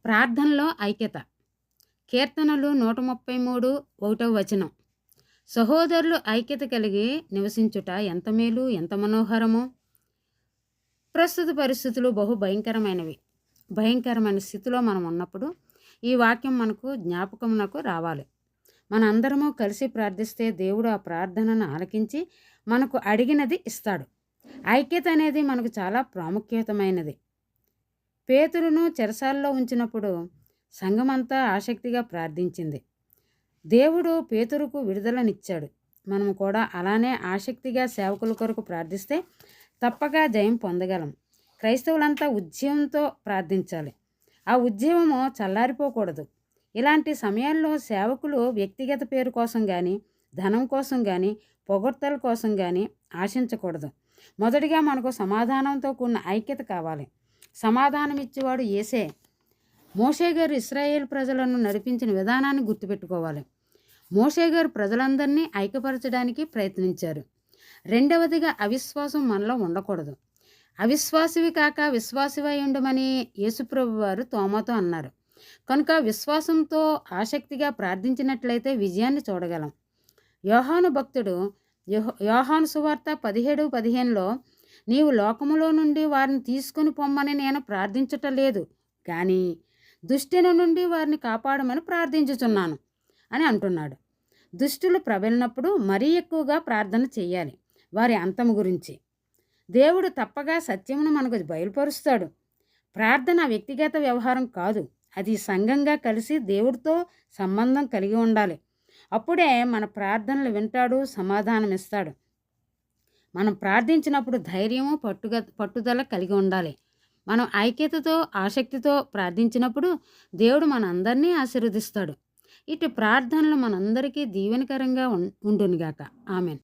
ప్రార్థనలో ఐక్యత. కీర్తనలు 133 ఒకటవ వచనం. సహోదరులు ఐక్యత కలిగి నివసించుట ఎంత మేలు, ఎంత మనోహరము. ప్రస్తుత పరిస్థితులు బహు భయంకరమైనవి. భయంకరమైన స్థితిలో మనం ఉన్నప్పుడు ఈ వాక్యం మనకు జ్ఞాపకమునకు రావాలి. మనందరము కలిసి ప్రార్థిస్తే దేవుడు ఆ ప్రార్థనను ఆలకించి మనకు అడిగినది ఇస్తాడు. ఐక్యత అనేది మనకు చాలా ప్రాముఖ్యతమైనది. పేతురును చెరసాలలో ఉంచినప్పుడు సంఘమంతా ఆసక్తిగా ప్రార్థించింది. దేవుడు పేతురుకు విడుదలనిచ్చాడు. మనం కూడా అలానే ఆసక్తిగా సేవకుల కొరకు ప్రార్థిస్తే తప్పక జయం పొందగలం. క్రైస్తవులంతా ఉద్యమంతో ప్రార్థించాలి. ఆ ఉద్యమము చల్లారిపోకూడదు. ఇలాంటి సమయాల్లో సేవకులు వ్యక్తిగత పేరు కోసం కానీ, ధనం కోసం కానీ, పొగడ్తల కోసం కానీ ఆశించకూడదు. మొదటిగా మనకు సమాధానంతో కూడిన ఐక్యత కావాలి. సమాధానం ఇచ్చేవాడు యేసే. మోషే గారు ఇశ్రాయేల్ ప్రజలను నడిపించిన విధానాన్ని గుర్తుపెట్టుకోవాలి. మోషే గారు ప్రజలందరినీ ఐక్యపరచడానికి ప్రయత్నించారు. రెండవదిగా అవిశ్వాసం మనలో ఉండకూడదు. అవిశ్వాసివి కాక విశ్వాసివై ఉండమని యేసుప్రభు వారు తోమాతో అన్నారు. కనుక విశ్వాసంతో ఆసక్తిగా ప్రార్థించినట్లయితే విజయాన్ని చూడగలం. యోహాను భక్తుడు యోహాను సువార్త 17:15లో నీవు లోకములో నుండి వారిని తీసుకొని పొమ్మని నేను ప్రార్థించటలేదు, కానీ దుష్టుని నుండి వారిని కాపాడమని ప్రార్థించుచున్నాను అని అంటున్నాడు. దుష్టులు ప్రబలినప్పుడు మరీ ఎక్కువగా ప్రార్థన చేయాలి వారి అంతము గురించి. దేవుడు తప్పగా సత్యమును మనకు బయలుపరుస్తాడు. ప్రార్థన వ్యక్తిగత వ్యవహారం కాదు, అది సంఘంగా కలిసి దేవుడితో సంబంధం కలిగి ఉండాలి. అప్పుడే మన ప్రార్థనలు వింటాడు, సమాధానం ఇస్తాడు. మనం ప్రార్థించినప్పుడు ధైర్యము, పట్టుదల కలిగి ఉండాలి. మనం ఐక్యతతో ఆసక్తితో ప్రార్థించినప్పుడు దేవుడు మనందరినీ ఆశీర్వదిస్తాడు. ఇటు ప్రార్థనలు మనందరికీ దీవెనకరంగా ఉండునుగాక. ఆమెన్.